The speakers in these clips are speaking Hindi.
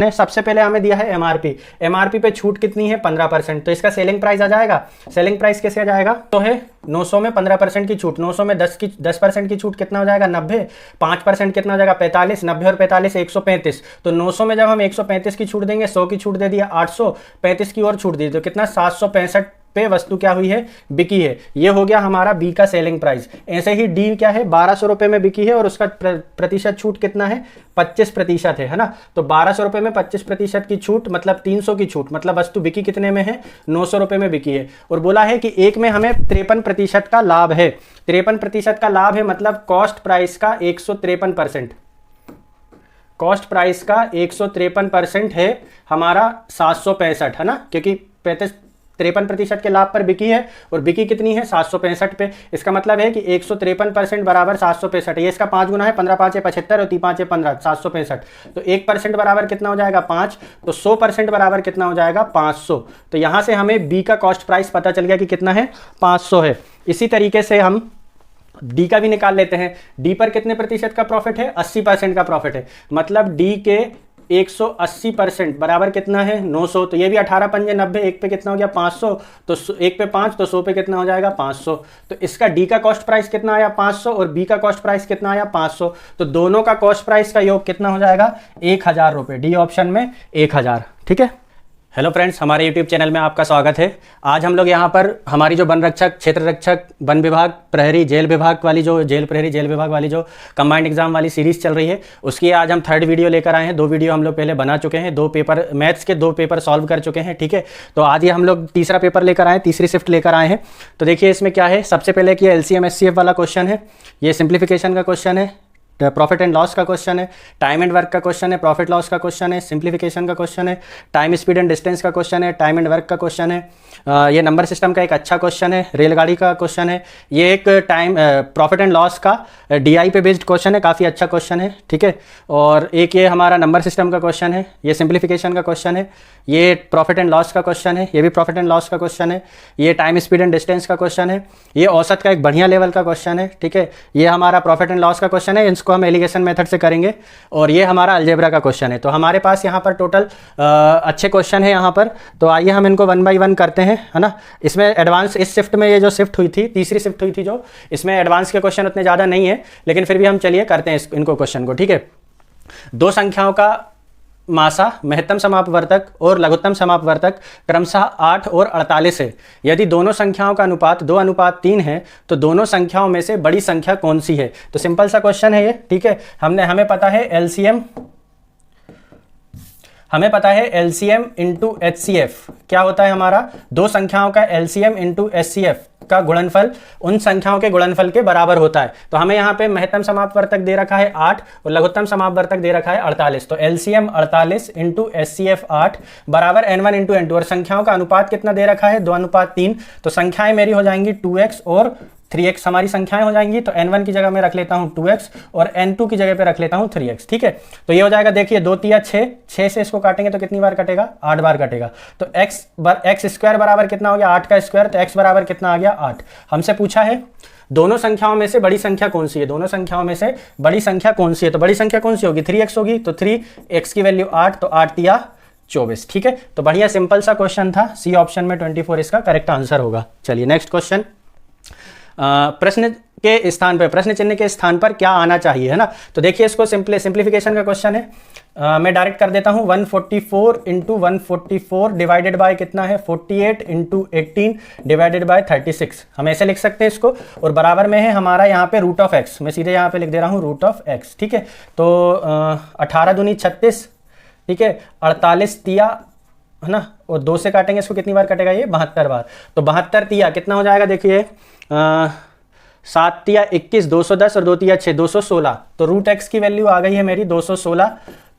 ने सबसे पहले हमें दिया है एमआरपी। एमआरपी पे छूट कितनी है 15%, तो इसका सेलिंग प्राइस आ जाएगा। सेलिंग प्राइस कैसे आ जाएगा, तो है 900 में 15% की छूट, 900 में 10% की छूट कितना हो जाएगा 90, 5% कितना हो जाएगा 45, 90 और 45 135। तो 900 में जब हम 135 की छूट देंगे, 100 की छूट दे दिया 800, 35 की और छूट दी तो कितना 765 पे वस्तु क्या हुई है, बिकी है। ये हो गया हमारा बी का सेलिंग प्राइस। ऐसे ही डी क्या है 1200 रुपए में बिकी है और उसका प्रतिशत छूट कितना है 25% है ना। तो 1200 रुपए में 25% की छूट मतलब 300 की छूट, मतलब वस्तु बिकी कितने में है 900 रुपए में बिकी है। और बोला है कि एक में हमें 53% का लाभ है। 53% का लाभ है मतलब कॉस्ट प्राइस का 153%, कॉस्ट प्राइस का 153% है हमारा 765 है ना, क्योंकि 53% के लाभ पर बिकी है और बिकी कितनी है 765 पे। इसका मतलब है कि 153% बराबर 765। ये इसका 5 गुना है, 15 5 75 और 3 5 15, 765। तो 1% बराबर कितना हो जाएगा 5, तो 100% बराबर कितना हो जाएगा 500। तो यहां से हमें बी का कॉस्ट प्राइस पता चल गया कि कितना है 500 है। इसी तरीके से हम डी का भी निकाल लेते हैं। डी पर कितने प्रतिशत का प्रॉफिट है 80% का प्रॉफिट है, मतलब डी के 180% बराबर कितना है 900। तो ये भी 18 पंजे 90, एक पे कितना हो गया 500, तो एक पे 5 तो 100 पे कितना हो जाएगा 500। तो इसका डी का कॉस्ट प्राइस कितना आया 500 और बी का कॉस्ट प्राइस कितना आया 500। तो दोनों का कॉस्ट प्राइस का योग कितना हो जाएगा 1000 रुपये, डी ऑप्शन में 1000। ठीक है। हेलो फ्रेंड्स, हमारे यूट्यूब चैनल में आपका स्वागत है। आज हम लोग यहाँ पर हमारी जो वन रक्षक, क्षेत्र रक्षक, वन विभाग, प्रहरी, जेल विभाग वाली जो जेल प्रहरी जेल विभाग वाली जो कंबाइंड एग्जाम वाली सीरीज चल रही है, उसकी आज हम 3rd वीडियो लेकर आए हैं। 2 वीडियो हम लोग पहले बना चुके हैं, 2 पेपर मैथ्स के 2 पेपर सॉल्व कर चुके हैं। ठीक है, तो आज ये हम लोग तीसरा पेपर लेकर आए, तीसरी शिफ्ट लेकर आए हैं। तो देखिए इसमें क्या है, सबसे पहले कि LCM SCF वाला क्वेश्चन है, ये सिंप्लीफिकेशन का क्वेश्चन है, प्रॉफिट एंड लॉस का क्वेश्चन है, टाइम एंड वर्क का क्वेश्चन है, प्रॉफिट लॉस का क्वेश्चन है, सिंप्लीफिकेशन का क्वेश्चन है, टाइम स्पीड एंड डिस्टेंस का क्वेश्चन है, टाइम एंड वर्क का क्वेश्चन है, ये नंबर सिस्टम का एक अच्छा क्वेश्चन है, रेलगाड़ी का क्वेश्चन है, ये एक टाइम प्रॉफिट एंड लॉस का DI पे बेस्ड क्वेश्चन है, काफ़ी अच्छा क्वेश्चन है। ठीक है, और एक ये हमारा नंबर सिस्टम का क्वेश्चन है, ये सिंप्लीफिकेशन का क्वेश्चन है, ये प्रॉफिट एंड लॉस का क्वेश्चन है, ये भी प्रॉफिट एंड लॉस का क्वेश्चन है, ये टाइम स्पीड एंड डिस्टेंस का क्वेश्चन है, ये औसत का एक बढ़िया लेवल का क्वेश्चन है। ठीक है, ये हमारा प्रॉफिट एंड लॉस का क्वेश्चन है, इसको हम एलिगेशन मेथड से करेंगे, और ये हमारा अलजेब्रा का क्वेश्चन है। तो हमारे पास यहाँ पर टोटल अच्छे क्वेश्चन है यहाँ पर। तो आइए हम इनको 1 बाय 1 करते हैं, है ना। इसमें एडवांस, इस शिफ्ट में ये जो शिफ्ट हुई थी, तीसरी शिफ्ट हुई थी जो, इसमें एडवांस के क्वेश्चन उतने ज़्यादा नहीं है, लेकिन फिर भी हम चलिए करते हैं इनको क्वेश्चन को। ठीक है, 2 संख्याओं का मासा महत्तम समापवर्तक और लघुत्तम समापवर्तक क्रमशः 8 और 48 है। यदि दोनों संख्याओं का अनुपात 2:3 है तो दोनों संख्याओं में से बड़ी संख्या कौन सी है। तो सिंपल सा क्वेश्चन है ये। ठीक है, हमें पता है LCM इंटू HCF क्या होता है हमारा, 2 संख्याओं का LCM इंटू HCF का गुणनफल उन संख्याओं के गुणनफल के बराबर होता है। तो हमें यहाँ पे महत्तम समापवर्तक दे रखा है 8 और लघुत्तम समापवर्तक दे रखा है 48। तो LCM 48 इंटू HCF 8 बराबर N1 इंटू N2, और संख्याओं का अनुपात कितना दे रखा है 2:3। तो संख्याएं मेरी हो जाएंगी 2x और 3x हमारी संख्याएं हो जाएंगी। तो N1 की जगह में रख लेता हूं 2x और N2 की जगह पे रख लेता हूं 3x। ठीक है, तो ये हो जाएगा, देखिए 2 3 6 से इसको काटेंगे तो कितनी बार कटेगा 8 बार कटेगा। तो x स्क्वायर बराबर कितना हो गया 8 का स्क्वायर, तो x बराबर कितना आ गया 8। हमसे पूछा है दोनों संख्याओं में से बड़ी संख्या कौन सी है, दोनों संख्याओं में से बड़ी संख्या कौन सी है। तो बड़ी संख्या कौन सी होगी 3x होगी, तो 3x की वैल्यू 8, तो 8 तिया 24। ठीक है, तो बढ़िया सिंपल सा क्वेश्चन था, सी ऑप्शन में 24 इसका करेक्ट आंसर होगा। चलिए नेक्स्ट क्वेश्चन, प्रश्न के स्थान पर, प्रश्न चिन्ह के स्थान पर क्या आना चाहिए, है ना। तो देखिए इसको सिंप्लीफिकेशन का क्वेश्चन है, मैं डायरेक्ट कर देता हूं 144 इंटू 144 डिवाइडेड बाय कितना है 48 इंटू 18 डिवाइडेड बाय 36। हम ऐसे लिख सकते हैं इसको, और बराबर में है हमारा यहाँ पे रूट ऑफ एक्स, मैं सीधे यहाँ पे लिख दे रहा हूँ रूट ऑफ एक्स। ठीक है, तो 18 दूनी 36, ठीक है, 48 तिया, है ना, और 2 से काटेंगे इसको कितनी बार कटेगा ये 72 बार। तो 72 तिया कितना हो जाएगा, देखिए 7 तिया 21, 210 और 2 तिया 6, 216। तो रूट एक्स की वैल्यू आ गई है मेरी 216।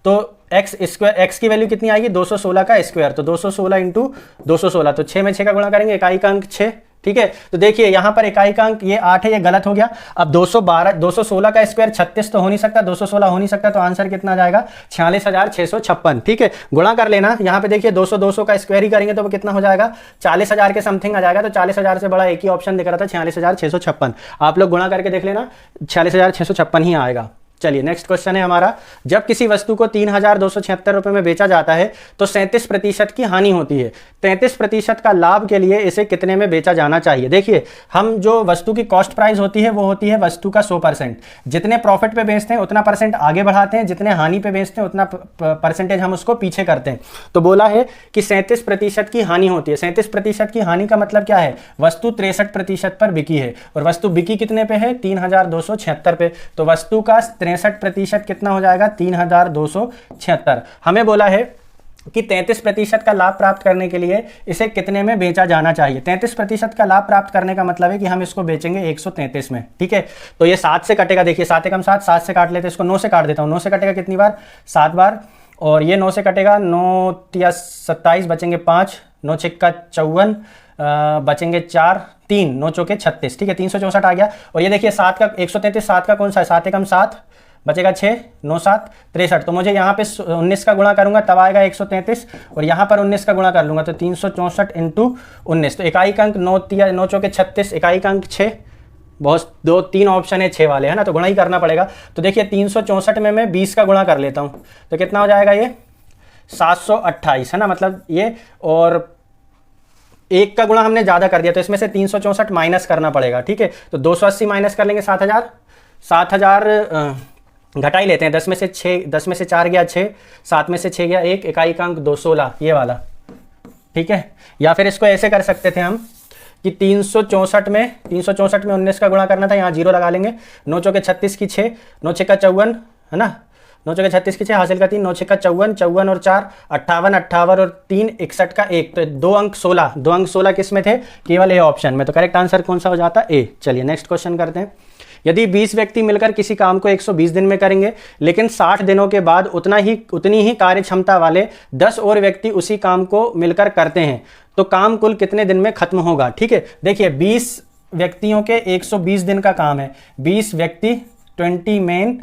तो एक्स स्क्वायर, एक्स की वैल्यू कितनी आएगी 216 का स्क्वायर, तो 216 इंटू 216, तो 6 में 6 का गुणा करेंगे, इकाई का अंक 6। ठीक है, तो देखिए यहाँ पर इकाई का अंक ये 8 है, ये गलत हो गया। अब 216 का स्क्वायर 36 तो हो नहीं सकता, 216 हो नहीं सकता, तो आंसर कितना आ जाएगा 46,656। ठीक है, गुणा कर लेना, यहाँ पे देखिए 200 का स्क्वायर ही करेंगे तो वो कितना हो जाएगा 40,000 के समथिंग आ जाएगा। तो 40,000 से बड़ा एक ही ऑप्शन दिख रहा था 46,656, आप लोग गुणा करके देख लेना 46,656 ही आएगा। चलिए नेक्स्ट क्वेश्चन है हमारा, जब किसी वस्तु को 3,276 रुपये में बेचा जाता है तो 37% की हानि होती है, 33% का लाभ के लिए इसे कितने में बेचा जाना चाहिए। देखिए हम जो वस्तु की कॉस्ट प्राइस होती है वो होती है वस्तु का 100%, जितने प्रॉफिट पे बेचते हैं उतना परसेंट आगे बढ़ाते हैं, जितने हानि पे बेचते हैं उतना परसेंटेज हम उसको पीछे करते हैं। तो बोला है कि 37% की हानि होती है। 37% की हानि का मतलब क्या है, वस्तु 63% पर बिकी है और वस्तु बिकी कितने पे है, 3,276 पे, तो वस्तु का 63% कितना हो जाएगा, 3,276। हमें बोला है कि 33% का लाभ प्राप्त करने के लिए इसे कितने में बेचा जाना चाहिए। 33% का लाभ प्राप्त करने का मतलब है कि हम इसको बेचेंगे 133 में, ठीक है। तो ये 7 से कटेगा, देखिए 7 एकम 7, 7 से काट लेते हैं, इसको 9 से काट देता हूँ। 9 से कटेगा कितनी बार, 7 बार, और ये 9 से कटेगा, 9 या 27, बचेंगे 5, 9 छक्का 54, बचेंगे 4, 3, 9 चौके 36, ठीक है, 364 आ गया। और ये देखिए 7 का 133, 7 का कौन सा है, 7 एकम 7, बचेगा 6, 9 7 63, तो मुझे यहाँ पे 19 का गुणा करूंगा तब आएगा 133, और यहाँ पर 19 का गुणा कर लूंगा तो 364 इंटू 19, तो इकाई का अंक 9 चौके 36, इकाई का अंक 6, बहुत 2-3 ऑप्शन है 6 वाले, है ना, तो गुणा ही करना पड़ेगा। तो देखिए 364 में मैं 20 का गुणा कर लेता हूँ तो कितना हो जाएगा, ये 728, है ना, मतलब ये, और 1 का गुणा हमने ज़्यादा कर दिया तो इसमें से 364 माइनस करना पड़ेगा, ठीक है। तो 280 माइनस कर लेंगे 7,000 घटा ही लेते हैं, 10 में से 6, 10 में से 4 गया 6, 7 में से 6 गया 1, इकाई का अंक 216, ये वाला, ठीक है। या फिर इसको ऐसे कर सकते थे हम कि 364 में 19 का गुणा करना था, यहाँ 0 लगा लेंगे, 9 चौके 36 की 6, 9 छक्का 54, है ना, 9 चौके 36 की 6 हासिल का 3, 9 छक्का 54, 54 और 4 58, 58 और 3 61 का 1, तो 2 अंक 16, 2 अंक 16 किस में थे, केवल ए ऑप्शन में। तो करेक्ट आंसर कौन सा हो जाता, ए। चलिए नेक्स्ट क्वेश्चन करते हैं। यदि 20 व्यक्ति मिलकर किसी काम को 120 दिन में करेंगे लेकिन 60 दिनों के बाद उतनी ही कार्य क्षमता वाले 10 और व्यक्ति उसी काम को मिलकर करते हैं तो काम कुल कितने दिन में खत्म होगा। ठीक है, देखिए 20 व्यक्तियों के 120 दिन का काम है, 20 व्यक्ति 20 मैन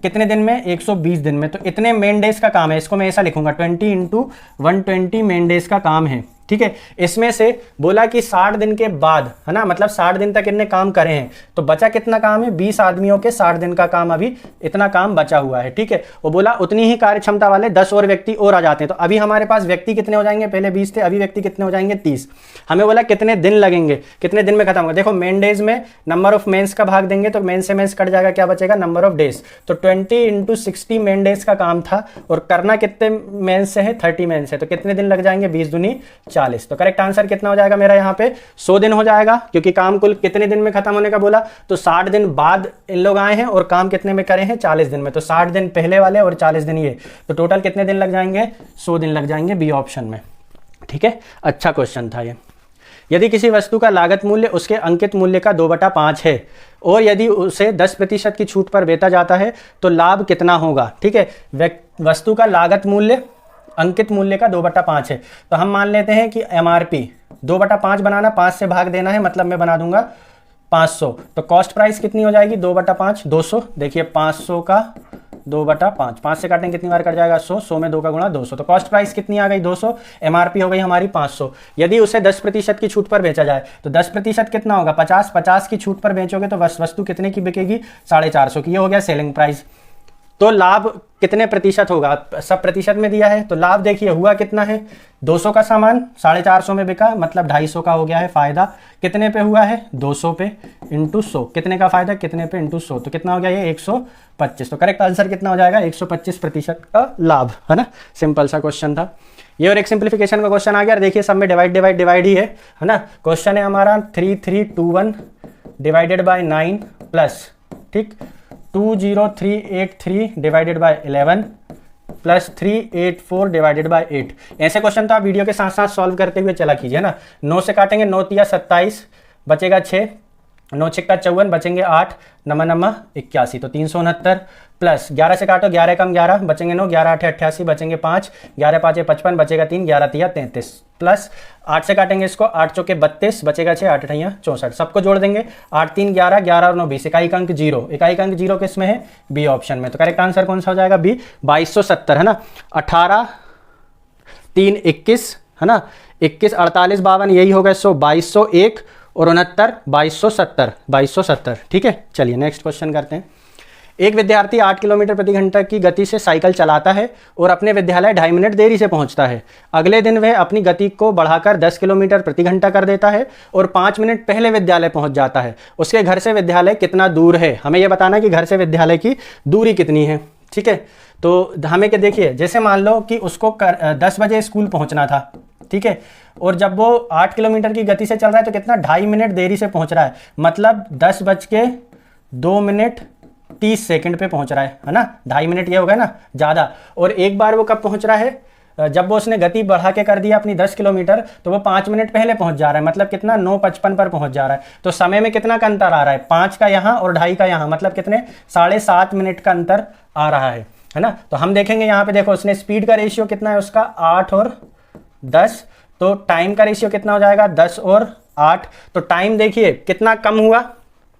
कितने दिन में, 120 दिन में, तो इतने मेन डेज का काम है। इसको मैं ऐसा लिखूंगा 20 इंटू 120 मेन डेज का काम है। ठीक है, इसमें से बोला कि 60 दिन के बाद, है ना, मतलब 60 दिन तक इनने काम करे हैं तो बचा कितना काम है, 20 आदमियों के 60 दिन का काम, अभी इतना काम बचा हुआ है। ठीक है, वो बोला उतनी ही कार्य क्षमता वाले 10 और व्यक्ति और आ जाते हैं, तो अभी हमारे पास व्यक्ति कितने हो जाएंगे, पहले 20 थे, अभी व्यक्ति कितने हो जाएंगे 30। हमें बोला कितने दिन लगेंगे, कितने दिन में खत्म होगा। देखो मेन डेज में नंबर ऑफ मेंस का भाग देंगे तो मेन से मेंस कट जाएगा, क्या बचेगा, नंबर ऑफ डेज। तो 20 इंटू 60 मेन डेज का काम था और करना कितने मेंस से है, 30 मेंस से, तो कितने दिन लग जाएंगे, 20 दूनी 40। तो करेक्ट आंसर कितना हो जाएगा मेरा यहाँ पे 100 दिन हो जाएगा, क्योंकि काम कुल कितने दिन में खत्म होने का बोला, तो 60 दिन बाद इन लोग आए हैं और काम कितने में करे हैं, 40 दिन में, तो 60 दिन पहले वाले और 40 दिन ये, तो टोटल कितने दिन लग जाएंगे, 100 दिन लग जाएंगे, बी ऑप्शन में। ठीक है, अच्छा क्वेश्चन था ये। यदि किसी वस्तु का लागत मूल्य उसके अंकित मूल्य का 2/5 है और यदि उसे 10% की छूट पर बेचा जाता है तो लाभ कितना होगा। ठीक है, वस्तु का लागत मूल्य अंकित मूल्य का 2/5 है, तो हम मान लेते हैं कि MRP 2/5 बनाना, 5 से भाग देना है, मतलब मैं बना दूंगा 500, तो कॉस्ट प्राइस कितनी हो जाएगी, 2/5 200। देखिए 500 का 2/5, 5 से काटेंगे कितनी बार कट जाएगा, 100, 100 में 2 का गुणा 200, तो कॉस्ट प्राइस कितनी आ गई 200, MRP हो गई हमारी 500। यदि उसे 10% की छूट पर बेचा जाए तो 10% कितना होगा, 50, 50 की छूट पर बेचोगे तो वस्तु कितने की बिकेगी, 450 की, ये हो गया सेलिंग प्राइस। तो लाभ कितने प्रतिशत होगा, सब प्रतिशत में दिया है, तो लाभ देखिए हुआ कितना है, 200 का सामान 450 में बिका, मतलब 250 का हो गया है फायदा। कितने पे हुआ है, 200 पे इंटू 100, कितने का फायदा, कितने पे इंटू 100, तो कितना हो गया ये 125। तो करेक्ट आंसर कितना हो जाएगा, 125% का लाभ, है ना, सिंपल सा क्वेश्चन था ये। और एक सिंप्लीफिकेशन का क्वेश्चन आ गया, देखिए सब में डिवाइड ही है ना। क्वेश्चन है हमारा 3321 डिवाइडेड बाय 9 प्लस, ठीक, 20383 divided by 11 plus 384 divided by 8। ऐसे क्वेश्चन तो आप वीडियो के साथ साथ सॉल्व करते हुए चला कीजिए ना। 9 से काटेंगे, 9 तिया 27, बचेगा 6, 9 छक्का 54, बचेंगे 8, नम्मा 81, तो 369 प्लस 11 से काटो, 11 कम 11, बचेंगे 9, 11 8 88, बचेंगे 5, 11 5 55, बचेगा 3, 11 तिया 33, प्लस 8 से काटेंगे इसको, 8 चौके 32, बचेगा 6, 8 अठैया 64, सबको जोड़ देंगे, 8 3 11, 11 और 9 20, इकाई का अंक 0, इकाई का अंक 0 किस में है, बी ऑप्शन में। तो करेक्ट आंसर कौन सा हो जाएगा, बी 2270, है ना। 18 3 21, है ना, 21 48 52, यही होगा 100, 2201 और 69 2270, 2270। ठीक है, चलिए नेक्स्ट क्वेश्चन करते हैं। एक विद्यार्थी 8 किलोमीटर प्रति घंटा की गति से साइकिल चलाता है और अपने विद्यालय 2.5 मिनट देरी से पहुंचता है। अगले दिन वह अपनी गति को बढ़ाकर 10 किलोमीटर प्रति घंटा कर देता है और 5 मिनट पहले विद्यालय पहुंच जाता है। उसके घर से विद्यालय कितना दूर है? हमें यह बताना है कि घर से विद्यालय की दूरी कितनी है। ठीक है, तो हमें क्या, देखिए जैसे मान लो कि उसको 10 बजे स्कूल पहुंचना था, ठीक है, और जब वो 8 किलोमीटर की गति से चल रहा है तो कितना 2.5 मिनट देरी से पहुंच रहा है, मतलब 10:02:30 पे पहुंच रहा है ना। 2.5 मिनट ये हो गया ना ज़्यादा। और एक बार वो कब पहुंच रहा है? जब वो उसने गति बढ़ा के कर दिया अपनी 10 किलोमीटर, तो वो 5 मिनट पहले पहुंच जा रहा है, मतलब कितना 9:55 पर पहुंच जा रहा है। तो समय में कितना का अंतर आ रहा है? 5 का यहाँ और 2.5 का यहाँ, मतलब कितने 7.5 मिनट का अंतर आ रहा है ना। तो हम देखेंगे यहाँ पे, देखो उसने स्पीड का रेशियो कितना है उसका 8 और 10, तो टाइम का रेशियो कितना हो जाएगा 10 और 8। तो टाइम देखिए कितना कम हुआ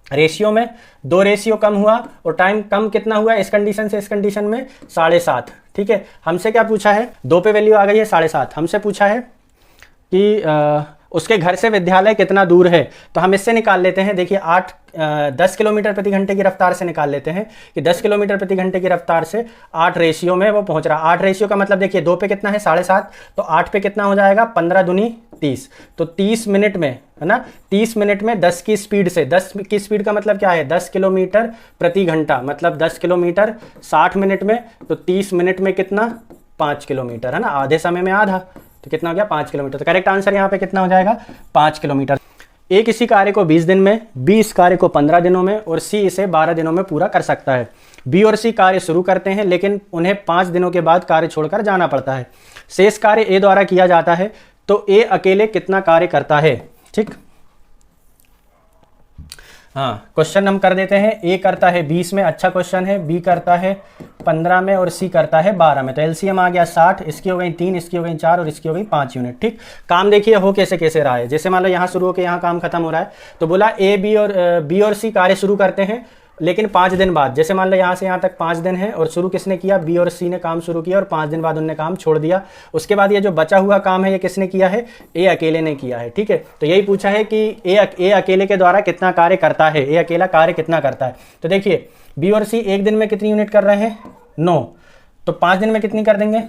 रेशियो में, 2 रेशियो कम हुआ, और टाइम कम कितना हुआ इस कंडीशन से इस कंडीशन में 7.5। ठीक है, हमसे क्या पूछा है? 2 पे वैल्यू आ गई है 7.5। हमसे पूछा है कि उसके घर से विद्यालय कितना दूर है, तो हम इससे निकाल लेते हैं। देखिए 10 किलोमीटर प्रति घंटे की रफ्तार से निकाल लेते हैं कि 10 किलोमीटर प्रति घंटे की रफ्तार से 8 रेशियो में वो पहुंच रहा है। 8 रेशियो का मतलब देखिए 2 पे कितना है 7.5, तो 8 पे कितना हो जाएगा 15 दूनी 30, तो 30 मिनट में, है ना, 30 मिनट में 10 की स्पीड से, 10 की स्पीड का मतलब क्या है 10 किलोमीटर प्रति घंटा, मतलब 10 किलोमीटर 60 मिनट में, तो 30 मिनट में कितना 5 किलोमीटर, है ना, आधे समय में आधा, तो कितना हो गया 5 किलोमीटर। तो करेक्ट आंसर यहाँ पे कितना हो जाएगा 5 किलोमीटर। ए किसी कार्य को 20 दिन में, बी इस कार्य को 15 दिनों में और सी इसे 12 दिनों में पूरा कर सकता है। बी और सी कार्य शुरू करते हैं लेकिन उन्हें 5 दिनों के बाद कार्य छोड़कर जाना पड़ता है। शेष कार्य ए द्वारा किया जाता है, तो ए अकेले कितना कार्य करता है? ठीक, हाँ, क्वेश्चन हम कर देते हैं। ए करता है 20 में, अच्छा क्वेश्चन है, बी करता है 15 में और सी करता है 12 में। तो एलसीएम आ गया 60, इसकी हो गई 3, इसकी हो गई 4 और इसकी हो गई 5 यूनिट। ठीक, काम देखिए हो कैसे कैसे रहा है। जैसे मान लो यहाँ शुरू होकर यहाँ काम खत्म हो रहा है, तो बोला ए बी और सी कार्य शुरू करते हैं लेकिन 5 दिन बाद। जैसे मान लो यहाँ से यहाँ तक 5 दिन है और शुरू किसने किया? बी और सी ने काम शुरू किया और 5 दिन बाद उनने काम छोड़ दिया। उसके बाद ये जो बचा हुआ काम है ये किसने किया है? ए अकेले ने किया है। ठीक है, तो यही पूछा है कि ए अकेले के द्वारा कितना कार्य करता है, ए अकेला कार्य कितना करता है। तो देखिए बी और सी एक दिन में कितनी यूनिट कर रहे हैं 9, तो 5 दिन में कितनी कर देंगे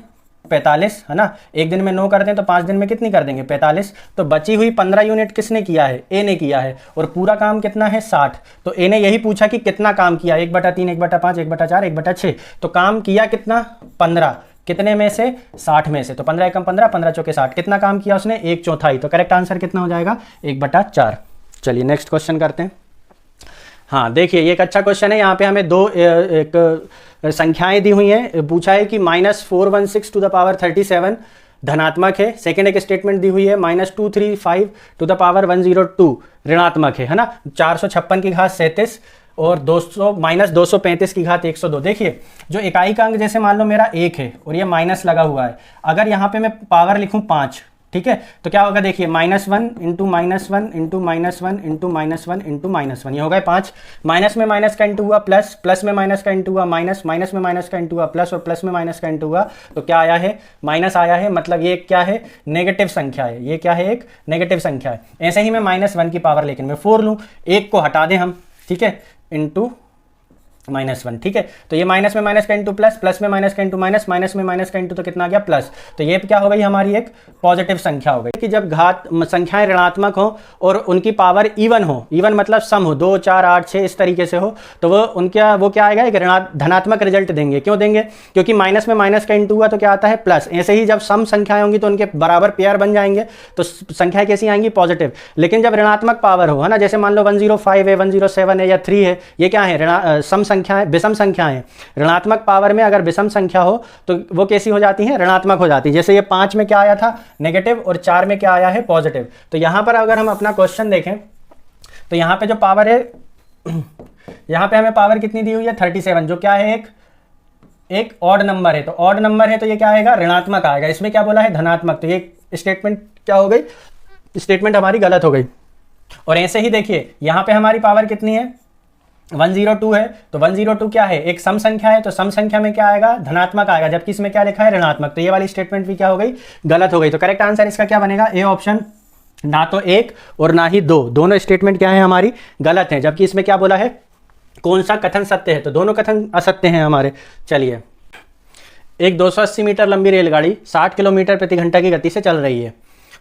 45, है ना। एक दिन में 9 करते हैं तो 5 दिन में कितनी कर देंगे 45। तो बची हुई 15 यूनिट किसने किया है? ए ने किया है। और पूरा काम कितना है 60, तो ए ने यही पूछा कि कितना काम किया, 1/3, 1/5, 1/4, 1/6। तो काम किया कितना 15, कितने में से 60 में से, तो 15 एकम 15, 15 चौके 60, कितना काम किया उसने 1/4। तो करेक्ट आंसर कितना हो जाएगा 1/4। चलिए नेक्स्ट क्वेश्चन करते हैं। हाँ देखिए ये एक अच्छा क्वेश्चन है। यहाँ पे हमें दो संख्याएं दी हुई हैं। पूछा है कि -416 टू द पावर 37 धनात्मक है। सेकेंड एक स्टेटमेंट दी हुई है -235 टू द पावर 102 ऋणात्मक है ना। 456 की घात 37 और 235 की घात 102। देखिए जो इकाई का अंक जैसे मान लो मेरा 1 है और ये माइनस लगा हुआ है, अगर यहाँ पे मैं पावर लिखूँ 5, ठीक है, तो क्या होगा देखिए -1 × -1 × -1 × -1 ये हो गए 5। माइनस में माइनस का इंटू हुआ प्लस, प्लस में माइनस का इंटू हुआ माइनस, माइनस में माइनस का इंटू हुआ प्लस और प्लस में माइनस का इंटू हुआ तो क्या आया है माइनस आया है। मतलब ये क्या है नेगेटिव संख्या है, ये क्या है एक नेगेटिव संख्या है। ऐसे ही मैं -1 की पावर लेकिन मैं 4 लूँ, 1 को हटा दें हम, ठीक है, इंटू -1, ठीक है। तो ये माइनस में माइनस का इंटू प्लस, प्लस में माइनस का इंटू माइनस, माइनस में माइनस का इंटू तो कितना आ गया प्लस। तो ये क्या हो गई हमारी एक पॉजिटिव संख्या हो गई कि जब घात संख्याएं ऋणात्मक हो और उनकी पावर इवन हो, इवन मतलब सम हो, 2, 4, 8, 6 इस तरीके से हो, तो वो क्या आएगा एक धनात्मक रिजल्ट देंगे। क्यों देंगे? क्योंकि माइनस में माइनस का इंटू हुआ तो क्या आता है प्लस। ऐसे ही जब सम संख्याएं होंगी तो उनके बराबर पेयर बन जाएंगे तो संख्याएं कैसी आएंगी पॉजिटिव। लेकिन जब ऋणात्मक पावर हो, है ना, जैसे मान लो 105 है, 107 है या 3 है, ये क्या है सम संख्या है, विषम संख्या है। ऋणात्मक पावर में अगर विषम संख्या हो तो वो कैसी हो जाती है ऋणात्मक हो जाती है। जैसे ये 5 में क्या आया था नेगेटिव और 4 में क्या आया है पॉजिटिव। तो यहां पर अगर हम अपना क्वेश्चन देखें तो यहां पे जो पावर है, यहां पे हमें पावर कितनी दी हुई है 37, जो क्या है एक ऑड नंबर है। तो ऑड नंबर है तो ये क्या आएगा ऋणात्मक आएगा। इसमें क्या बोला है धनात्मक, तो ये स्टेटमेंट क्या हो गई, स्टेटमेंट हमारी गलत हो गई। और ऐसे ही देखिए यहां पे हमारी पावर कितनी है 102 है, तो 102 क्या है एक सम संख्या है, तो सम संख्या में क्या आएगा धनात्मक आएगा, जबकि इसमें क्या लिखा है ऋणात्मक। तो ये वाली स्टेटमेंट भी क्या हो गई गलत हो गई। तो करेक्ट आंसर इसका क्या बनेगा ए ऑप्शन, ना तो 1 और ना ही 2, दोनों स्टेटमेंट क्या है हमारी गलत है। जबकि इसमें क्या बोला है कौन सा कथन सत्य है? तो दोनों कथन असत्य हैं हमारे। चलिए, एक 280 मीटर लंबी रेलगाड़ी 60 किलोमीटर प्रति घंटा की गति से चल रही है।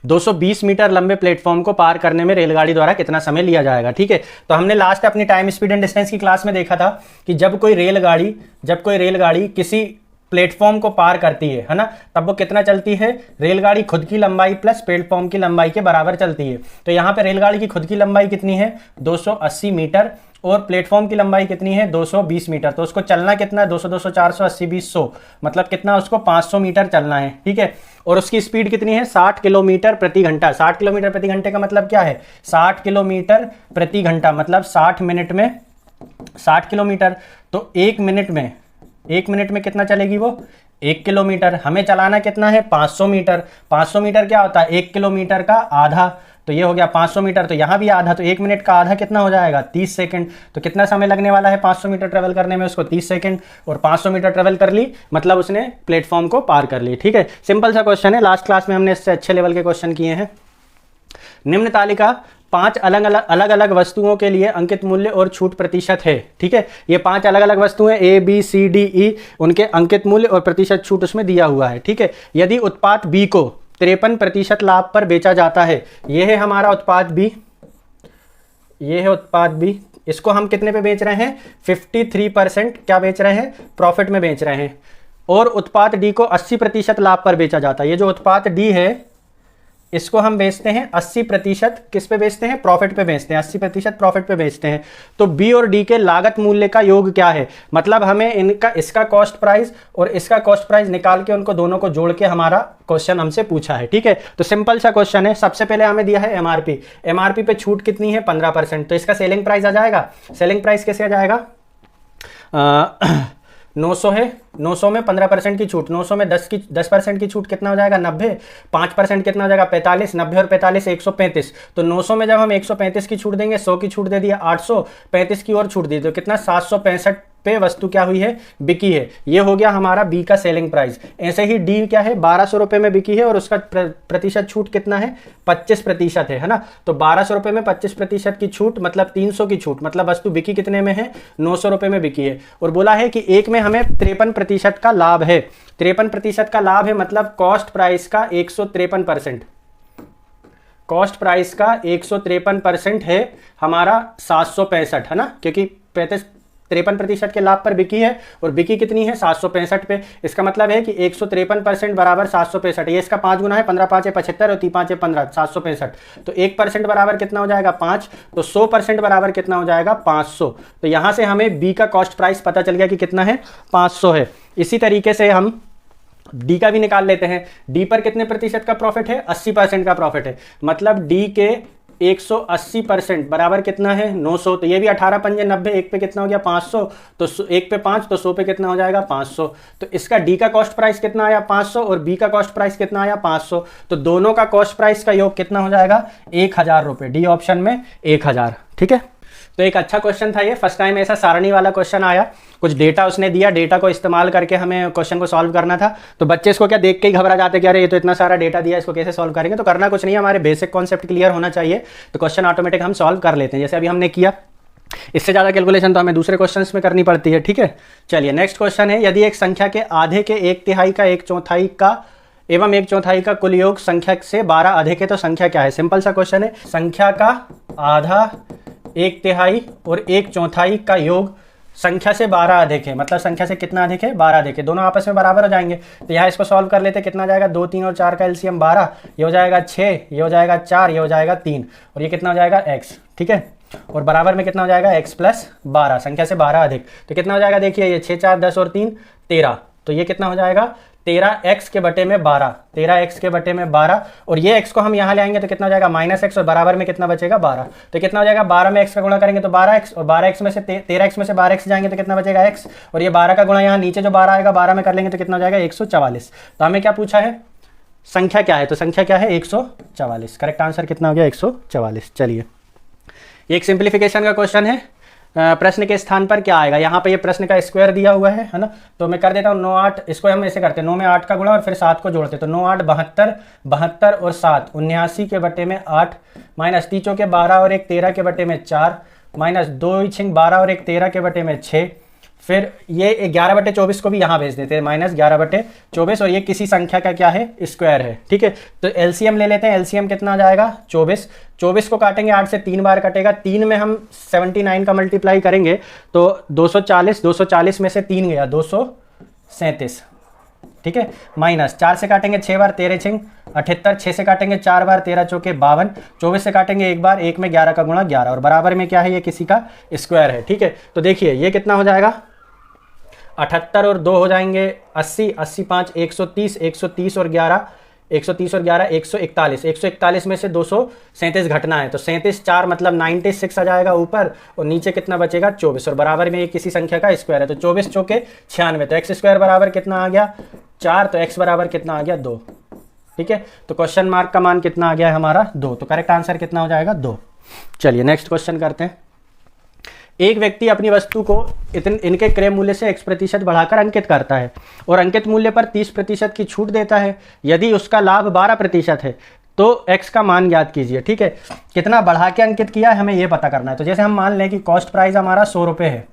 220 मीटर लंबे प्लेटफॉर्म को पार करने में रेलगाड़ी द्वारा कितना समय लिया जाएगा? ठीक है, तो हमने लास्ट अपनी टाइम स्पीड एंड डिस्टेंस की क्लास में देखा था कि जब कोई रेलगाड़ी किसी प्लेटफॉर्म को पार करती है ना, तब वो कितना चलती है? रेलगाड़ी खुद की लंबाई प्लस प्लेटफॉर्म की लंबाई के बराबर चलती है। तो यहाँ पे रेलगाड़ी की खुद की लंबाई कितनी है? 280 मीटर, और प्लेटफॉर्म की लंबाई कितनी है? 220 मीटर। तो उसको चलना कितना है? 200 200 400 80 20 100, मतलब कितना? उसको 500 मीटर चलना है। ठीक है, और उसकी स्पीड कितनी है? 60 किलोमीटर प्रति घंटा। 60 किलोमीटर प्रति घंटे का मतलब क्या है? 60 किलोमीटर प्रति घंटा मतलब 60 मिनट में 60 किलोमीटर। तो एक मिनट में कितना चलेगी वो? 1 किलोमीटर। हमें चलाना कितना है? 500 मीटर। 500 मीटर क्या होता है? 1 किलोमीटर का आधा। तो ये हो गया 500 मीटर, तो यहाँ भी आधा, तो 1 मिनट का आधा कितना हो जाएगा? 30 सेकंड। तो कितना समय लगने वाला है 500 मीटर ट्रेवल करने में? उसको 30 सेकंड। और 500 मीटर ट्रेवल कर ली मतलब उसने प्लेटफॉर्म को पार कर ली। ठीक है, सिंपल सा क्वेश्चन है, लास्ट क्लास में हमने इससे अच्छे लेवल के क्वेश्चन किए हैं। निम्न तालिका 5 अलग अलग वस्तुओं के लिए अंकित मूल्य और छूट प्रतिशत है। ठीक है, ये 5 अलग अलग वस्तुएं A B C D E, उनके अंकित मूल्य और प्रतिशत छूट उसमें दिया हुआ है। ठीक है, यदि उत्पाद B को 53% लाभ पर बेचा जाता है, ये है हमारा उत्पाद B, ये है उत्पाद B, इसको हम कितने पे बेच रहे हैं? 53% क्या बेच रहे हैं? प्रॉफिट में बेच रहे हैं। और उत्पाद D को 80% लाभ पर बेचा जाता है। ये जो उत्पाद D है इसको हम बेचते हैं 80%, किस पे बेचते हैं? प्रॉफिट पे बेचते हैं, 80% प्रॉफिट पे बेचते हैं। तो बी और डी के लागत मूल्य का योग क्या है? मतलब हमें इसका कॉस्ट प्राइस और इसका कॉस्ट प्राइस निकाल के उनको दोनों को जोड़ के हमारा क्वेश्चन हमसे पूछा है। ठीक है, तो सिंपल सा क्वेश्चन है। सबसे पहले हमें दिया है एमआरपी, एमआरपी पे छूट कितनी है? 15%। तो इसका सेलिंग प्राइस आ जाएगा। सेलिंग प्राइस कैसे आ जाएगा? 900 है, 900 में 15% की छूट, 900 में 10% की छूट कितना हो जाएगा? 90। 5% कितना हो जाएगा? 45। 90 और 45 135। तो 900 में जब हम 135 की छूट देंगे, 100 की छूट दे दिया 800, 35 की और छूट दी, तो कितना? 765 पे वस्तु क्या हुई है? बिकी है। ये हो गया हमारा बी का सेलिंग प्राइस। ऐसे ही डी क्या है? 1200 रुपये में बिकी है और उसका प्रतिशत छूट कितना है? 25% है ना। तो 1200 रुपये में 25% की छूट मतलब 300 की छूट, मतलब वस्तु बिकी कितने में है? 900 रुपये में बिकी है। और बोला है कि एक में हमें 53% का लाभ है। 53% का लाभ है मतलब कॉस्ट प्राइस का 153%, कॉस्ट प्राइस का 153% है हमारा 765 है ना, क्योंकि 53% के लाभ पर बिकी है और बिकी कितनी है? 765 पे। इसका मतलब है कि 153% बराबर 765। ये इसका 5 गुना है, 15 5 75 और 3 5 15, 765। तो 1% बराबर कितना हो जाएगा? 5। तो 100% बराबर कितना हो जाएगा? 500। तो यहाँ से हमें बी का कॉस्ट प्राइस पता चल गया कि कितना है? 500 है। इसी तरीके से हम डी का भी निकाल लेते हैं। डी पर कितने प्रतिशत का प्रॉफिट है? 80% का प्रॉफिट है। मतलब डी के 180% बराबर कितना है? 900। तो ये भी 18 पंजे 90, एक पे कितना हो गया? 500। तो एक पे 5, तो 100 पे कितना हो जाएगा? 500। तो इसका डी का कॉस्ट प्राइस कितना आया? 500, और बी का कॉस्ट प्राइस कितना आया? 500। तो दोनों का कॉस्ट प्राइस का योग कितना हो जाएगा? 1000 रुपये। डी ऑप्शन में 1000। ठीक है, तो एक अच्छा क्वेश्चन था ये। फर्स्ट टाइम ऐसा सारणी वाला क्वेश्चन आया, कुछ डेटा उसने दिया, डेटा को इस्तेमाल करके हमें क्वेश्चन को सॉल्व करना था। तो बच्चे इसको क्या देख के ही घबरा जाते कि अरे ये तो इतना सारा डेटा दिया, इसको कैसे सॉल्व करेंगे? तो करना कुछ नहीं, हमारे बेसिक कॉन्सेप्ट क्लियर होना चाहिए, तो क्वेश्चन ऑटोमेटिक हम सॉल्व कर लेते हैं, जैसे अभी हमने किया। इससे ज़्यादा कैलकुलेशन तो हमें दूसरे क्वेश्चंस में करनी पड़ती है। ठीक है, चलिए नेक्स्ट क्वेश्चन है, यदि एक संख्या के आधे के 1/3 का 1/4 का एवं 1/4 का कुल योग संख्या से 12 अधिक है तो संख्या क्या है? सिंपल सा क्वेश्चन है। संख्या का आधा, 1/3 और 1/4 का योग संख्या से 12 अधिक है, मतलब संख्या से कितना अधिक है? 12 अधिक है। दोनों आपस में बराबर हो जाएंगे। तो यहाँ इसको सॉल्व कर लेते, कितना जाएगा? 2 3 और 4 का एलसीएम 12, ये हो जाएगा 6, ये हो जाएगा 4, ये हो जाएगा 3, और ये कितना हो जाएगा? x। ठीक है, और बराबर में कितना हो जाएगा? x + 12, संख्या से 12 अधिक। तो कितना हो जाएगा? देखिए, ये 6 4 10 और 3 13, तो ये कितना हो जाएगा? 13x के बटे में 12, 13x के बटे में 12, और ये x को हम यहाँ ले आएंगे तो कितना हो जाएगा? -x, और बराबर में कितना बचेगा? 12। तो कितना हो जाएगा? 12 में x का गुणा करेंगे तो 12x, और 12x में से 13x में से 12x जाएंगे तो कितना बचेगा? x, और ये 12 का गुणा यहाँ नीचे जो 12 आएगा 12 में कर लेंगे तो कितना हो जाएगा? 144। तो हमें क्या पूछा है? संख्या क्या है? तो संख्या क्या है? 144। करेक्ट आंसर कितना हो गया? 144। चलिए, ये एक सिंप्लीफिकेशन का क्वेश्चन है। प्रश्न के स्थान पर क्या आएगा? यहाँ पे ये प्रश्न का स्क्वायर दिया हुआ है ना, तो मैं कर देता हूँ 9 8, इसको हम ऐसे करते हैं, 9 में 8 का गुणा और फिर 7 को जोड़ते, तो 9 8 72, 72 और 7 79 के बटे में 8, माइनस 3 के 12 और 1 13 के बटे में 4, माइनस 2×12 और 1 13 के बटे में 6, फिर ये 11/24 को भी यहाँ भेज देते हैं, माइनस 11/24, और ये किसी संख्या का क्या है, स्क्वायर है। ठीक है, तो एलसीएम ले लेते हैं। एलसीएम कितना आ जाएगा 24, 24 को काटेंगे 8 से 3 बार कटेगा, 3 में हम 79 का मल्टीप्लाई करेंगे तो 240, 240 में से 3 गया 237। ठीक है, माइनस 4 से काटेंगे 6 बार, 13 छिंग 78, 6 से काटेंगे 4 बार, 13 चौके 52, 24 से काटेंगे 1 बार, 1 में 11 का गुणा 11, और बराबर में क्या है, ये किसी का स्क्वायर है। ठीक है, तो देखिए ये कितना हो जाएगा, 78 और 2 हो जाएंगे 80, 80 5 130, 130 और 11 130 और 11 141, 141 में से 237 घटना है, तो 37 4 मतलब 96 आ जाएगा ऊपर, और नीचे कितना बचेगा 24, और बराबर में ये किसी संख्या का स्क्वायर है, तो 24 चौके 96, तो एक्स स्क्वायर बराबर कितना आ गया 4, तो एक्स बराबर कितना आ गया 2। ठीक है, तो क्वेश्चन मार्क का मान कितना आ गया है हमारा 2, तो करेक्ट आंसर कितना हो जाएगा 2। चलिए नेक्स्ट क्वेश्चन करते हैं। एक व्यक्ति अपनी वस्तु को इनके क्रय मूल्य से x% बढ़ाकर अंकित करता है और अंकित मूल्य पर 30% की छूट देता है। यदि उसका लाभ 12% है तो x का मान ज्ञात कीजिए। ठीक है, कितना बढ़ा के अंकित किया है हमें ये पता करना है। तो जैसे हम मान लें कि कॉस्ट प्राइस हमारा 100 रुपये है,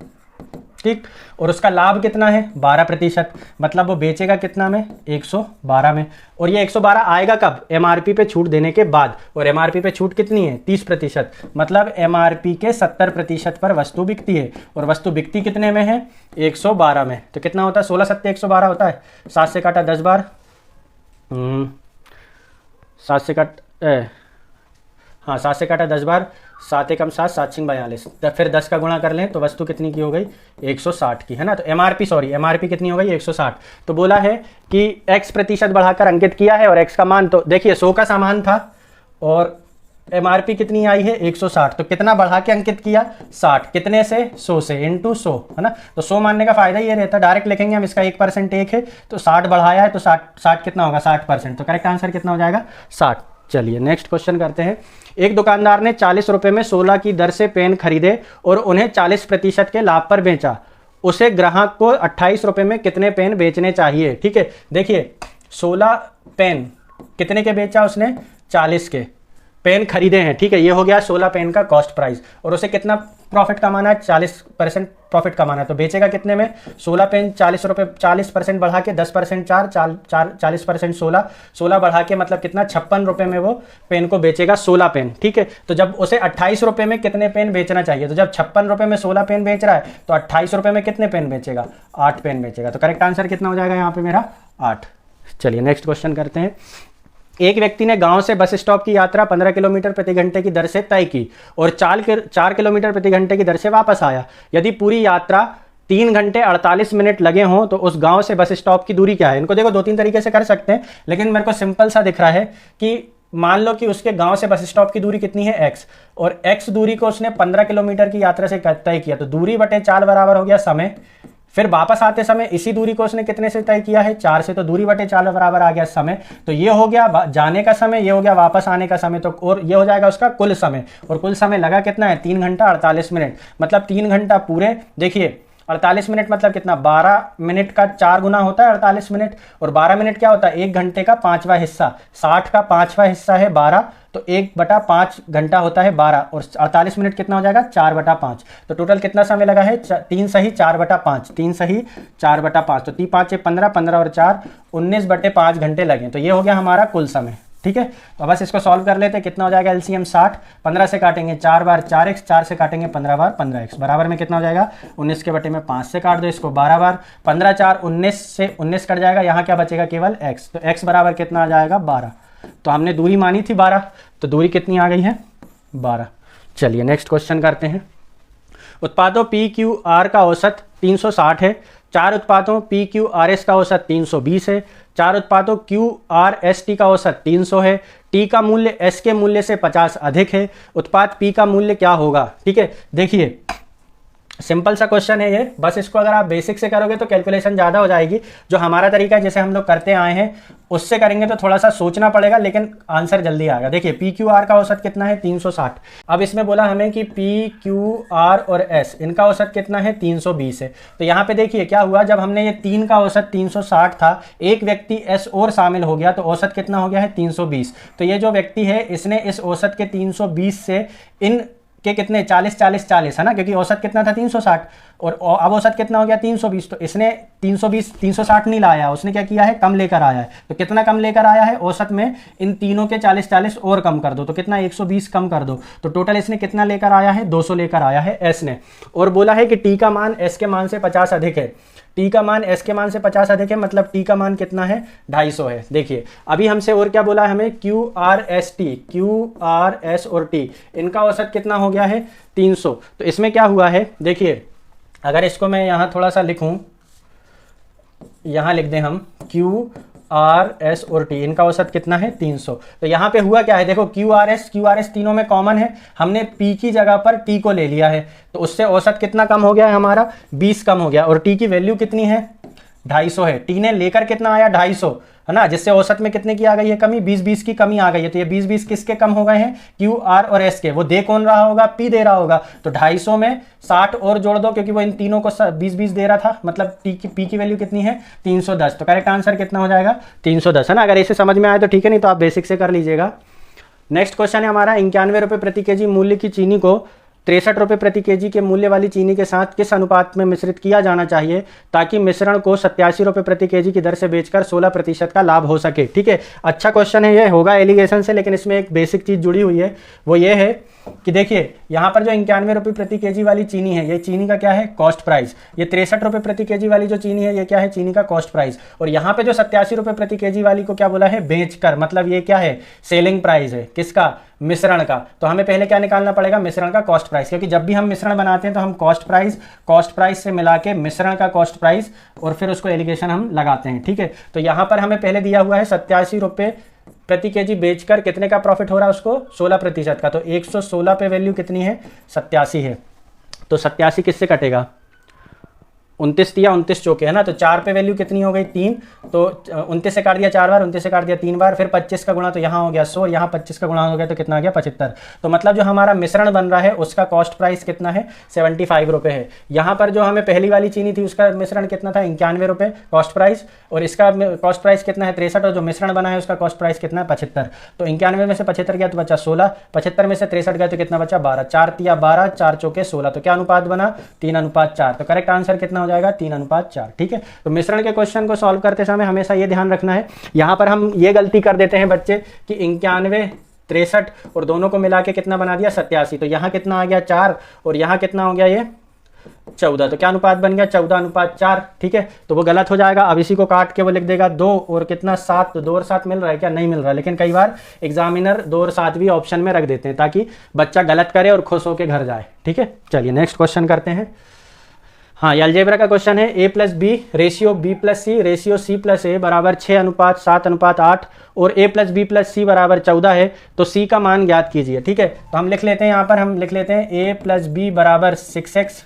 ठीक, और उसका लाभ कितना है 12%, मतलब वो बेचेगा कितना में 112 में, और ये 112 आएगा कब, एमआरपी पे छूट देने के बाद, और एमआरपी पे छूट कितनी है 30%, मतलब एमआरपी के 70% पर वस्तु बिकती है, और वस्तु बिकती कितने में है 112 में, तो कितना होता है 16 7 112 होता है, 7 से काटा 10 बार, 7 से काट हाँ 7 से काटा 10 बार, 7 एकम 7, 7 छिंग 42, फिर 10 का गुणा कर लें तो वस्तु कितनी की हो गई 160 की, है ना। तो एमआरपी कितनी हो गई 160। तो बोला है कि x% बढ़ाकर अंकित किया है, और x का मान, तो देखिए 100 का सामान था और एमआरपी कितनी आई है 160, तो कितना बढ़ा के अंकित किया 60, कितने से 100 से, इंटू 100, है ना। तो 100 मानने का फायदा ये रहता है, डायरेक्ट लिखेंगे हम, इसका 1% एक है तो 60 बढ़ाया है, तो 60 कितना होगा 60%, तो करेक्ट आंसर कितना हो जाएगा 60। चलिए नेक्स्ट क्वेश्चन करते हैं। एक दुकानदार ने 40 रुपये में 16 की दर से पेन खरीदे और उन्हें 40% के लाभ पर बेचा। उसे ग्राहक को 28 रुपये में कितने पेन बेचने चाहिए। ठीक है, देखिए 16 पेन कितने के बेचा उसने, 40 के पेन खरीदे हैं। ठीक है, ये हो गया 16 पेन का कॉस्ट प्राइस, और उसे कितना प्रॉफिट कमाना है 40% प्रॉफिट कमाना है, तो बेचेगा कितने में 16 पेन 40 रुपये, 40% बढ़ा के 10% 40% 16 बढ़ा के मतलब कितना 56 रुपये में वो पेन को बेचेगा 16 पेन। ठीक है, तो जब उसे 28 रुपये में कितने पेन बेचना चाहिए, तो जब 56 रुपये में 16 पेन बेच रहा है तो 28 रुपये में कितने पेन बेचेगा 8 पेन बेचेगा, तो करेक्ट आंसर कितना हो जाएगा यहाँ पे मेरा 8। चलिए नेक्स्ट क्वेश्चन करते हैं। एक व्यक्ति ने गांव से बस स्टॉप की यात्रा 15 किलोमीटर प्रति घंटे की दर से तय की और 4 किलोमीटर प्रति घंटे की दर से वापस आया। यदि पूरी यात्रा 3 घंटे 48 मिनट लगे हों तो उस गांव से बस स्टॉप की दूरी क्या है। इनको देखो 2-3 तरीके से कर सकते हैं, लेकिन मेरे को सिंपल सा दिख रहा है कि मान लो कि उसके गांव से बस स्टॉप की दूरी कितनी है x, और x दूरी को उसने 15 किलोमीटर की यात्रा से तय किया, तो दूरी बटे 4 बराबर हो गया समय। फिर वापस आते समय इसी दूरी को उसने कितने से तय किया है 4 से, तो दूरी बटे 4 बराबर आ गया समय। तो ये हो गया जाने का समय, ये हो गया वापस आने का समय, तो और ये हो जाएगा उसका कुल समय, और कुल समय लगा कितना है 3 घंटा 48 मिनट, मतलब 3 घंटा पूरे। देखिए 48 मिनट मतलब कितना 12 मिनट का 4 गुना होता है 48 मिनट, और 12 मिनट क्या होता है 1 घंटे का 5वां हिस्सा, 60 का 5वां हिस्सा है 12, तो 1/5 घंटा होता है 12, और 48 मिनट कितना हो जाएगा 4/5, तो टोटल कितना समय लगा है 3 सही 4/5, 3 सही 4/5, तो 3 5 15, 15 और 4 19/5 घंटे लगे, तो ये हो गया हमारा कुल समय। ठीक है, तो बस इसको सॉल्व कर लेते हैं। कितना हो जाएगा एलसीएम 60, 15 से काटेंगे 4 बार 4x, 4 से काटेंगे 15 बार 15x, बराबर में कितना हो जाएगा 19 के बटे में 5 से काट दो इसको 12 बार, 15 4 19 से 19 कट जाएगा, यहाँ क्या बचेगा केवल x, तो x बराबर कितना आ जाएगा 12। तो हमने दूरी मानी थी 12, तो दूरी कितनी आ गई है 12। चलिए नेक्स्ट क्वेश्चन करते हैं। उत्पादों PQR का औसत 360 है, 4 उत्पादों PQRS का औसत 320 है, 4 उत्पादों QRST का औसत 300 है, T का मूल्य S के मूल्य से 50 अधिक है, उत्पाद P का मूल्य क्या होगा। ठीक है, देखिए सिंपल सा क्वेश्चन है ये, बस इसको अगर आप बेसिक से करोगे तो कैलकुलेशन ज़्यादा हो जाएगी। जो हमारा तरीका है जैसे हम लोग करते आए हैं उससे करेंगे तो थोड़ा सा सोचना पड़ेगा, लेकिन आंसर जल्दी आएगा। देखिए PQR का औसत कितना है 360, अब इसमें बोला हमें कि PQR और S इनका औसत कितना है 320 है। तो यहाँ पे देखिए क्या हुआ, जब हमने ये 3 का औसत 360 था, एक व्यक्ति S और शामिल हो गया तो औसत कितना हो गया है 320। तो ये जो व्यक्ति है इसने इस औसत के 320 से इन के कितने 40 40 40 है ना, क्योंकि औसत कितना था 360 और अब औसत कितना हो गया 320। तो इसने 320 360 नहीं लाया, उसने क्या किया है कम लेकर आया है। तो कितना कम लेकर आया है औसत में, इन तीनों के 40 40 और कम कर दो तो कितना 120 कम कर दो, तो टोटल इसने कितना लेकर आया है 200 लेकर आया है एस ने। और बोला है कि टी का मान एस के मान से 50 अधिक है, टी का मान एस के मान से 50 अधिक है, मतलब टी का मान कितना है 250 है। देखिए अभी हमसे और क्या बोला है हमें, Q R S T, Q R S और टी इनका औसत कितना हो गया है 300। तो इसमें क्या हुआ है देखिए, अगर इसको मैं यहाँ थोड़ा सा लिखूँ, यहाँ लिख दें हम क्यू आर एस और टी, इनका औसत कितना है 300। तो यहाँ पे हुआ क्या है देखो, क्यू आर एस तीनों में कॉमन है, हमने पी की जगह पर टी को ले लिया है, तो उससे औसत कितना कम हो गया है हमारा 20 कम हो गया। और टी की वैल्यू कितनी है 250 है, टी ने लेकर कितना आया 250 है ना, जिससे औसत में कितने की आ गई है कमी 20-20 की कमी आ गई है। तो ये 20-20 किसके कम हो गए हैं, क्यू आर और एस के। वो दे कौन रहा होगा, पी दे रहा होगा। तो 250 में 60 और जोड़ दो, क्योंकि वो इन तीनों को 20-20 दे रहा था, मतलब पी की वैल्यू कितनी है 310। तो करेक्ट आंसर कितना हो जाएगा 310 है ना। अगर इसे समझ में आए तो ठीक है, नहीं तो आप बेसिक से कर लीजिएगा। नेक्स्ट क्वेश्चन है हमारा, 91 रुपये प्रति केजी मूल्य की चीनी को 63 रुपये प्रति केजी के मूल्य वाली चीनी के साथ किस अनुपात में मिश्रित किया जाना चाहिए ताकि मिश्रण को 87 रुपये प्रति केजी की दर से बेचकर 16% का लाभ हो सके। ठीक है, अच्छा क्वेश्चन है, ये होगा एलिगेशन से, लेकिन इसमें एक बेसिक चीज़ जुड़ी हुई है, वो ये है कि देखिए यहाँ पर जो 91 रुपये प्रति केजी वाली चीनी है, ये चीनी का क्या है कॉस्ट प्राइस। ये 63 रुपये प्रति केजी वाली जो चीनी है, ये क्या है चीनी का कॉस्ट प्राइस। और यहाँ पे जो 87 रुपये प्रति केजी वाली को क्या बोला है बेचकर, मतलब ये क्या है सेलिंग प्राइस है, किसका मिश्रण का। तो हमें पहले क्या निकालना पड़ेगा मिश्रण का कॉस्ट प्राइस, क्योंकि जब भी हम मिश्रण बनाते हैं तो हम कॉस्ट प्राइस से मिला के मिश्रण का कॉस्ट प्राइस और फिर उसको एलिगेशन हम लगाते हैं। ठीक है, तो यहाँ पर हमें पहले दिया हुआ है 87 रुपये प्रति केजी बेचकर कितने का प्रॉफिट हो रहा है उसको 16% का। तो 116 पे वैल्यू कितनी है 87 है, तो 87 किससे कटेगा 29 दिया 29 चौके है ना, तो 4 पे वैल्यू कितनी हो गई 3, तो 29 से काट दिया 4 बार, 29 से काट दिया 3 बार, फिर 25 का गुणा तो यहाँ हो गया 100, यहाँ 25 का गुणा हो गया तो कितना आ गया 75। तो मतलब जो हमारा मिश्रण बन रहा है उसका कॉस्ट प्राइस कितना है 75 रुपये है। यहाँ पर जो हमें पहली वाली चीनी थी उसका मिश्रण कितना था 91 रुपये कॉस्ट प्राइस, और इसका कॉस्ट प्राइस कितना है 63, और जो मिश्रण बना है उसका कॉस्ट प्राइस कितना है 75। तो 91 में से 75 गया तो बचा 16, 75 में से 63 गया तो कितना बचा 12, 4 तिया 12, 4 चौके 16। तो क्या अनुपात बना 3:4। तो करेक्ट आंसर कितना हो जाएगा 3:4। ठीक है, तो मिश्रण के क्वेश्चन को सॉल्व करते समय हमेशा ये ध्यान रखना है, यहाँ पर हम ये गलती कर देते हैं बच्चे कि 91 63 और दोनों को मिला के कितना बना दिया 87। तो यहाँ कितना आ गया 4 और यहाँ कितना हो गया ये 14। तो क्या अनुपात बन गया 14:4। ठीक है, तो वो गलत हो जाएगा। अब इसी को काट के वो लिख देगा 2 और कितना 7। तो 2 और 7 मिल रहा है क्या, नहीं मिल रहा, लेकिन कई बार एग्जामिनर 2 और 7 भी ऑप्शन में रख देते हैं ताकि बच्चा गलत करे और खुश होकर घर जाए। ठीक है, चलिए नेक्स्ट क्वेश्चन करते हैं। हाँ, ये अलजेब्रा का क्वेश्चन है, a + b ratio b + c ratio c + a बराबर 6:7:8 और a + b + c बराबर 14 है, तो c का मान ज्ञात कीजिए। ठीक है, तो हम लिख लेते हैं, यहाँ पर हम लिख लेते हैं a + b बराबर 6x,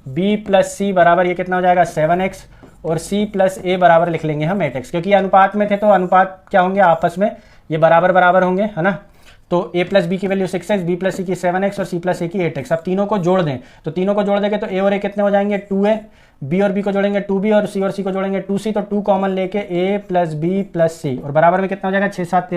b + c बराबर ये कितना हो जाएगा 7x और c + a बराबर लिख लेंगे हम 8x, क्योंकि ये अनुपात में थे तो अनुपात क्या होंगे आपस में ये बराबर बराबर होंगे है ना। तो a + b की वैल्यू 6x, b + c की 7x और c + a की 8x। अब तीनों को जोड़ दें, तो तीनों को जोड़ देंगे तो a और a कितने हो जाएंगे 2a, b और b को जोड़ेंगे 2b और c को जोड़ेंगे 2c, तो 2 कॉमन लेके a + b + c और बराबर में कितना हो जाएगा 6 7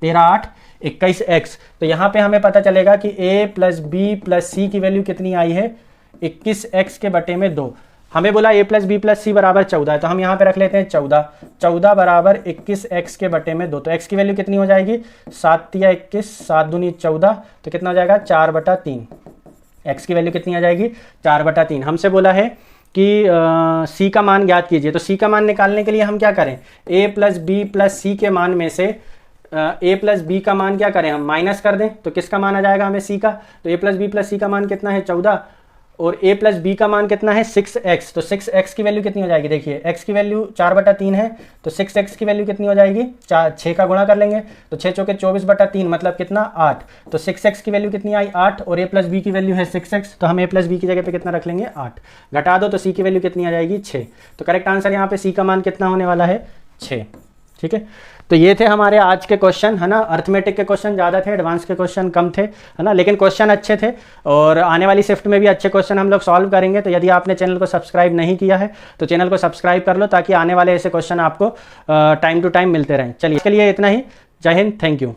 13 8 21x। तो यहाँ पे हमें पता चलेगा कि a + b + c की वैल्यू कितनी आई है 21x के बटे में 2। हमें बोला a + b + c बराबर 14 है, तो हम यहाँ पे रख लेते हैं 14 बराबर 21x के बटे में 2। तो x की वैल्यू कितनी हो जाएगी 7 तिया 21, 7 दूनी 14, तो कितना हो जाएगा 4/3। x की वैल्यू कितनी आ जाएगी 4/3। हमसे बोला है कि c का मान ज्ञात कीजिए, तो c का मान निकालने के लिए हम क्या करें a + b + c के मान में से a + b का मान क्या करें हम माइनस कर दें, तो किसका मान आ जाएगा हमें c का। तो a + b + c का मान कितना है 14 और a + b का मान कितना है 6x। तो 6x की वैल्यू कितनी हो जाएगी, देखिए x की वैल्यू 4/3 है, तो 6x की वैल्यू कितनी हो जाएगी 6 का गुणा कर लेंगे तो 6 चौके 24/3 मतलब कितना 8। तो 6x की वैल्यू कितनी आई 8 और a + b की वैल्यू है 6x, तो हम a + b की जगह पे कितना रख लेंगे 8, घटा दो तो c की वैल्यू कितनी आ जाएगी 6। तो करेक्ट आंसर यहाँ पे c का मान कितना होने वाला है 6। ठीक है, तो ये थे हमारे आज के क्वेश्चन है ना। अर्थमेटिक के क्वेश्चन ज़्यादा थे, एडवांस के क्वेश्चन कम थे है ना, लेकिन क्वेश्चन अच्छे थे और आने वाली शिफ्ट में भी अच्छे क्वेश्चन हम लोग सॉल्व करेंगे। तो यदि आपने चैनल को सब्सक्राइब नहीं किया है तो चैनल को सब्सक्राइब कर लो ताकि आने वाले ऐसे क्वेश्चन आपको टाइम टू टाइम मिलते रहें। चलिए इसके लिए इतना ही, जय हिंद, थैंक यू।